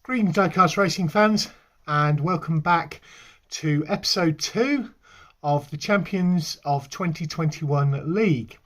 Greetings Diecast Racing fans, and welcome back to episode 2 of the Champions of 2021 League.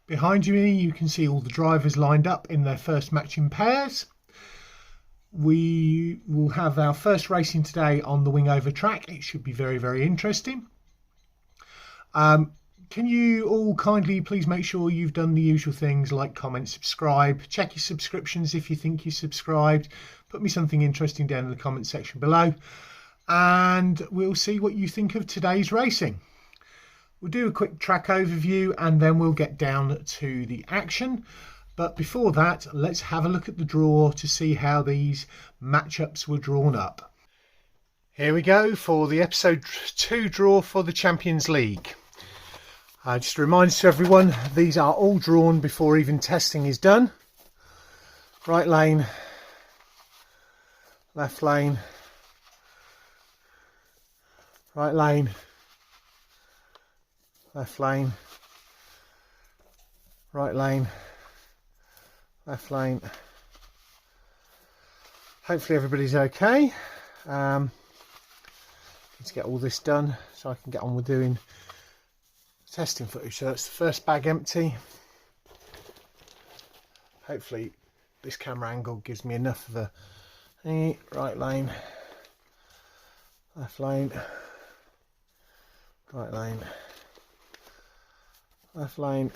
Behind me you can see all the drivers lined up in their first match in pairs. We will have our first racing today on the Wingover track. It should be very interesting. Can you all kindly please make sure you've done the usual things like comment, subscribe, check your subscriptions if you think you're subscribed, put me something interesting down in the comment section below, and we'll see what you think of today's racing. We'll do a quick track overview and then we'll get down to the action. But before that, let's have a look at the draw to see how these matchups were drawn up. Here we go for the episode 2 draw for the Champions League. Just a reminder to everyone, these are all drawn before even testing is done. Right lane, left lane, right lane, left lane, right lane, left lane. Hopefully everybody's okay. Let's get all this done so I can get on with doing testing footage. So that's the first bag empty. Hopefully this camera angle gives me enough of a right lane, left lane, right lane, left lane,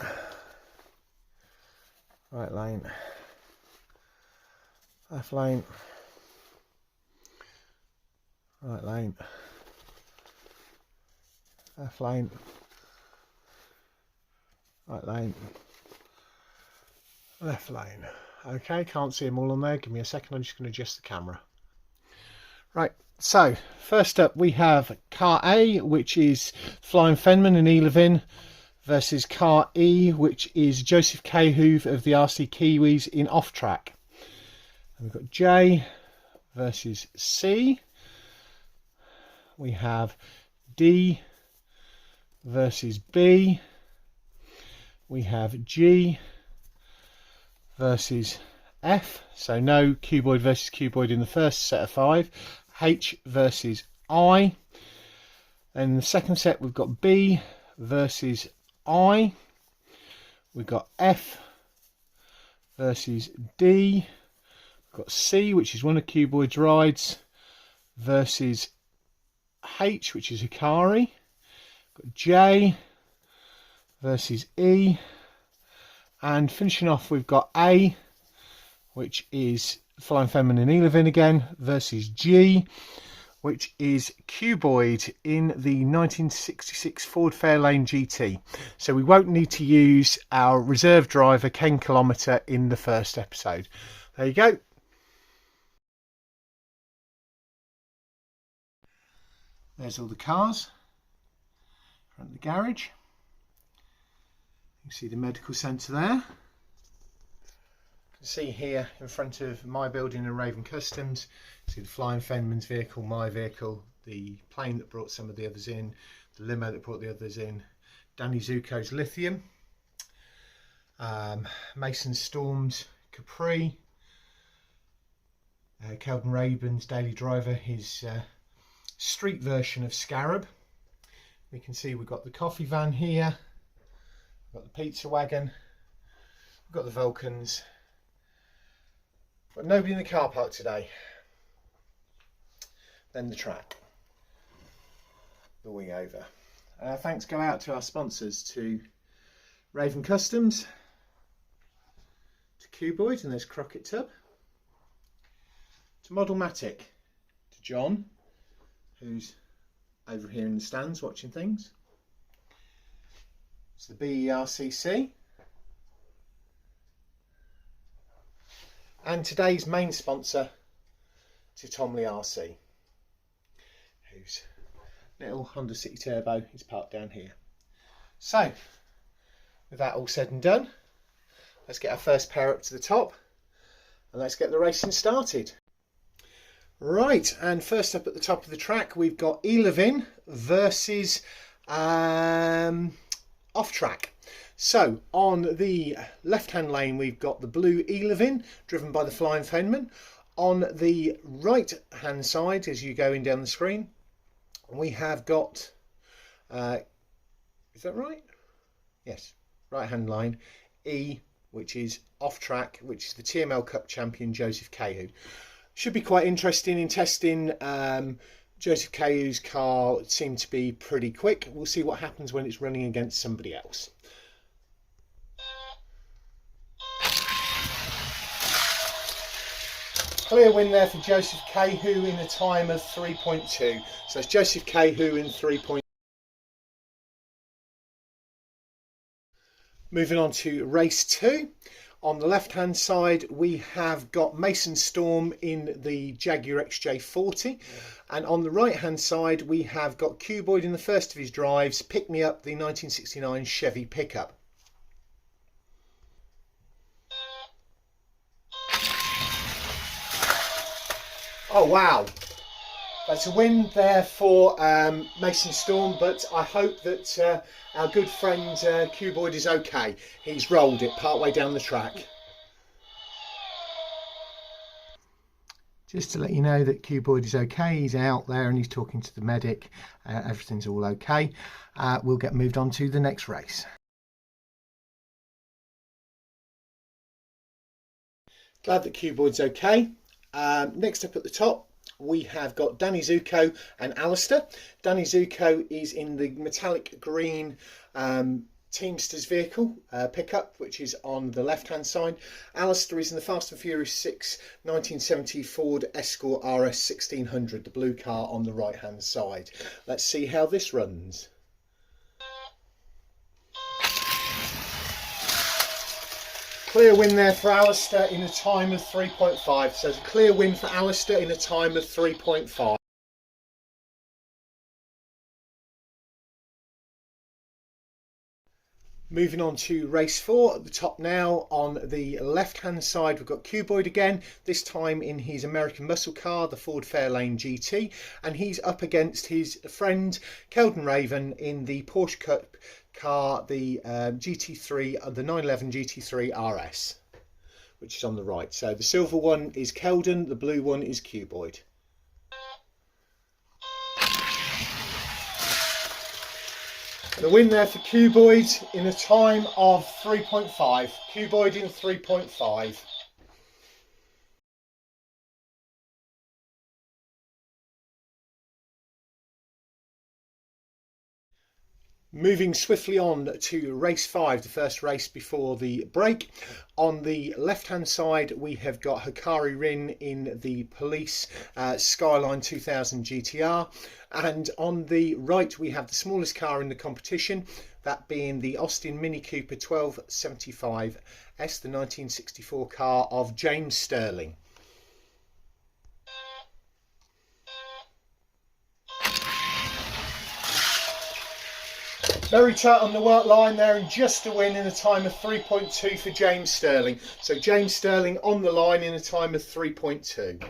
right lane, left lane, right lane, left lane, right lane, left lane. Okay, can't see them all on there. Give me a second, I'm just going to adjust the camera. Right, so first up we have car A, which is Flying Fenman and Elevin, versus car E, which is Joseph Cahoove of the RC Kiwis in off track. And we've got J versus C. We have D versus B. We have G versus F, so no cuboid versus cuboid in the first set of 5. H versus I. And in the second set we've got B versus I. We've got F versus D. We've got C, which is one of cuboid's rides, versus H, which is Hikari. We've got J versus E, and finishing off we've got A, which is Flying Feminine Elevin again, versus G, which is cuboid in the 1966 Ford Fairlane GT. So we won't need to use our reserve driver Ken Kilometre in the first episode. There you go. There's all the cars front of the garage. You can see the medical centre there. You can see here in front of my building in Raven Customs, see the Flying Fenman's vehicle, my vehicle, the plane that brought some of the others in, the limo that brought the others in, Danny Zuko's Lithium, Mason Storm's Capri, Kelvin Rabin's Daily Driver, his street version of Scarab. We can see we've got the coffee van here. We've got the pizza wagon, we've got the Vulcans, but nobody in the car park today. Then the track, the Wingover. Thanks go out to our sponsors, to Raven Customs, to Cuboid, and there's Crockett Tub, to Modelmatic, to John, who's over here in the stands watching things. It's the BERCC, and today's main sponsor, to Tomley RC, whose little Honda City Turbo is parked down here. So with that all said and done, let's get our first pair up to the top and let's get the racing started. Right, and first up at the top of the track we've got Elevin versus off track. So on the left hand lane we've got the blue Elevin driven by the Flying Fenman. On the right hand side, as you go in down the screen, we have got, is that right? Yes, right hand line, E, which is off track, which is the TML Cup champion Joseph Cahill. Should be quite interesting in testing. Joseph Cahill's car seemed to be pretty quick. We'll see what happens when it's running against somebody else. Clear win there for Joseph Cahill in a time of 3.2. So it's Joseph Cahill in 3.2. Moving on to race 2. On the left hand side we have got Mason Storm in the Jaguar XJ40, and on the right hand side we have got Cuboid in the first of his drives, Pick Me Up, the 1969 Chevy pickup. Oh wow, that's a win there for Mason Storm, but I hope that our good friend Cuboid is okay. He's rolled it part way down the track. Just to let you know that Cuboid is okay, he's out there and he's talking to the medic. Everything's all okay. We'll get moved on to the next race. Glad that Cuboid's okay. Next up at the top we have got Danny Zuko and Alistair. Danny Zuko is in the metallic green Teamsters vehicle pickup, which is on the left hand side. Alistair is in the Fast and Furious 6 1970 Ford Escort RS 1600, the blue car on the right hand side. Let's see how this runs. Clear win there for Alistair in a time of 3.5. So it's a clear win for Alistair in a time of 3.5. Moving on to race 4 at the top now. On the left hand side we've got Cuboid again, this time in his American muscle car, the Ford Fairlane GT, and he's up against his friend Keldon Raven in the Porsche Cup car, the GT3, the 911 GT3 RS, which is on the right. So the silver one is Keldon, the blue one is Cuboid. The win there for Cuboid in a time of 3.5. Cuboid in 3.5. Moving swiftly on to race 5, the first race before the break. On the left hand side we have got Hikari Rin in the Police Skyline 2000 GTR, and on the right we have the smallest car in the competition, that being the Austin Mini Cooper 1275S, the 1964 car of James Sterling. Very tight on the work line there, and just a win in a time of 3.2 for James Sterling. So James Sterling on the line in a time of 3.2.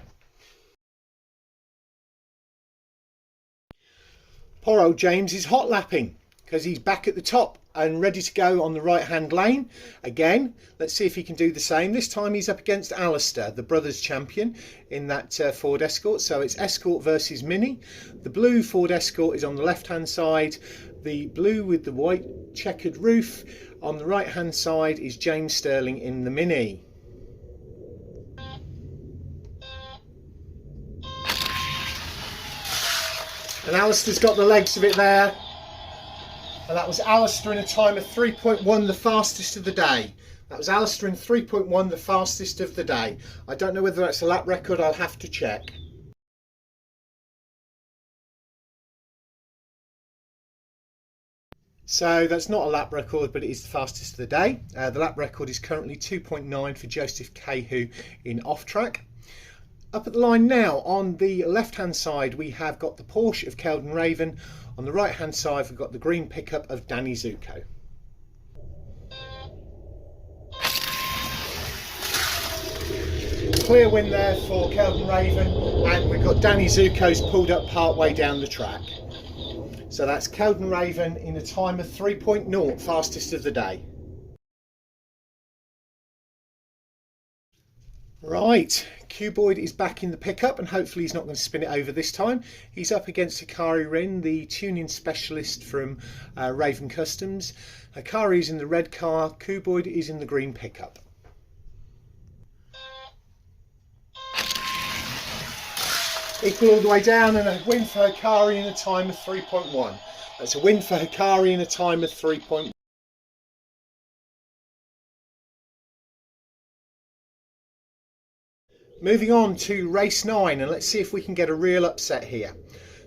Poor old James is hot lapping because he's back at the top and ready to go on the right hand lane again. Let's see if he can do the same. This time he's up against Alistair, the brothers champion in that Ford Escort. So it's Escort versus Mini. The blue Ford Escort is on the left hand side. The blue with the white checkered roof on the right hand side is James Sterling in the Mini. And Alistair's got the legs of it there. And that was Alistair in a time of 3.1, the fastest of the day. That was Alistair in 3.1, the fastest of the day. I don't know whether that's a lap record, I'll have to check. So that's not a lap record, but it is the fastest of the day. The lap record is currently 2.9 for Joseph Cahill in off track. Up at the line now, on the left hand side we have got the Porsche of Keldon Raven. On the right hand side we've got the green pickup of Danny Zuko. Clear win there for Keldon Raven, and we've got Danny Zuko's pulled up part way down the track. So that's Keldon Raven in a time of 3.0, fastest of the day. Right, Cuboid is back in the pickup and hopefully he's not going to spin it over this time. He's up against Hikari Rin, the tuning specialist from Raven Customs. Hikari is in the red car, Cuboid is in the green pickup. Equal all the way down and a win for Hikari in a time of 3.1. That's a win for Hikari in a time of 3.1. Moving on to race 9, and let's see if we can get a real upset here.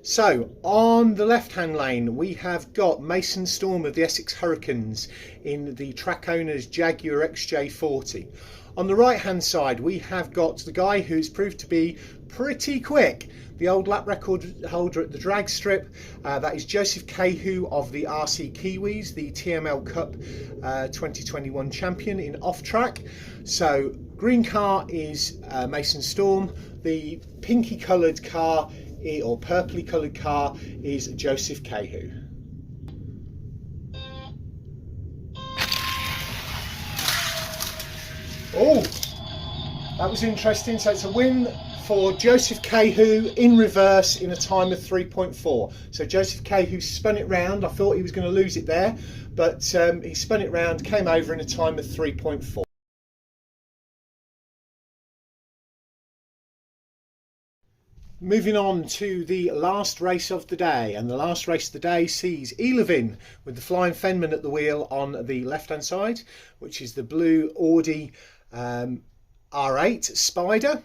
So on the left hand lane we have got Mason Storm of the Essex Hurricanes in the track owner's Jaguar XJ40. On the right hand side we have got the guy who's proved to be pretty quick, the old lap record holder at the drag strip. That is Joseph Cahill of the RC Kiwis, the TML Cup 2021 champion in off track. So green car is Mason Storm, the pinky coloured car or purpley coloured car is Joseph Cahill. Oh, that was interesting. So it's a win for Joseph Cahill in reverse in a time of 3.4. So Joseph Cahill spun it round. I thought he was going to lose it there, but he spun it round, came over in a time of 3.4. Moving on to the last race of the day, and the last race of the day sees Elevin with the Flying Fenman at the wheel on the left hand side, which is the blue Audi R8 Spider,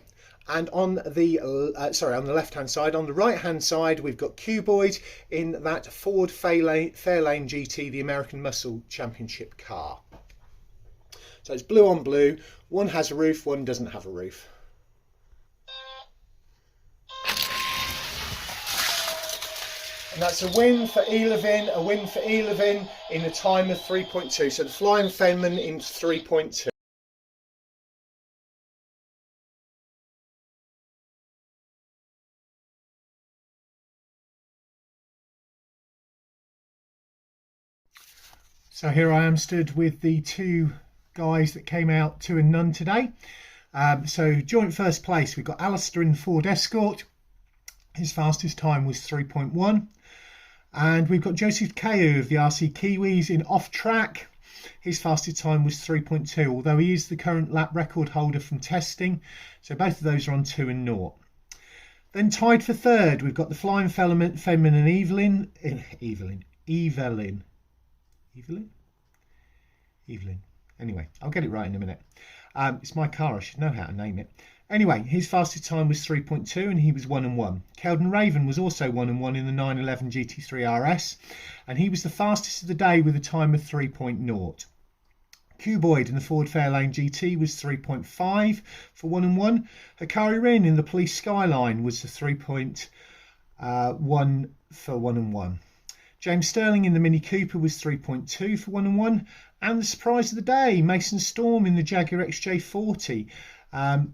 and on the on the left hand side, on the right hand side we've got Cuboid in that Ford Fairlane GT, the American Muscle Championship car. So it's blue on blue, one has a roof, one doesn't have a roof. And that's a win for Elevin, in a time of 3.2. So the Flying Fenman in 3.2. So here I am stood with the two guys that came out 2 and none today. So joint first place, we've got Alistair in the Ford Escort. His fastest time was 3.1. And we've got Joseph Cahill of the RC Kiwis in off track. His fastest time was 3.2, although he is the current lap record holder from testing. So both of those are on 2 and 0. Then tied for third, we've got the Flying Fenman and Evelyn. Anyway, I'll get it right in a minute. It's my car, I should know how to name it. Anyway, his fastest time was 3.2 and he was 1 and 1. Keldon Raven was also 1 and 1 in the 911 GT3 RS, and he was the fastest of the day with a time of 3.0. Cuboid in the Ford Fairlane GT was 3.5 for 1 and 1. Hikari Rin in the Police Skyline was the 3.1 for 1 and 1. James Sterling in the Mini Cooper was 3.2 for 1 and 1. And the surprise of the day, Mason Storm in the Jaguar XJ40.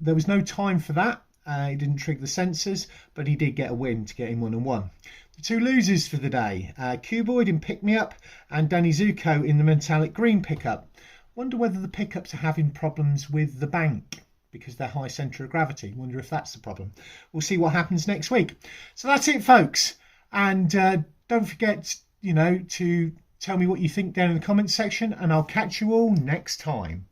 There was no time for that. He didn't trigger the sensors, but he did get a win to get him 1 and 1. The two losers for the day, Cuboid in Pick Me Up and Danny Zuko in the metallic green pickup. Wonder whether the pickups are having problems with the bank because they're high centre of gravity. Wonder if that's the problem. We'll see what happens next week. So that's it, folks. And don't forget, to tell me what you think down in the comments section, and I'll catch you all next time.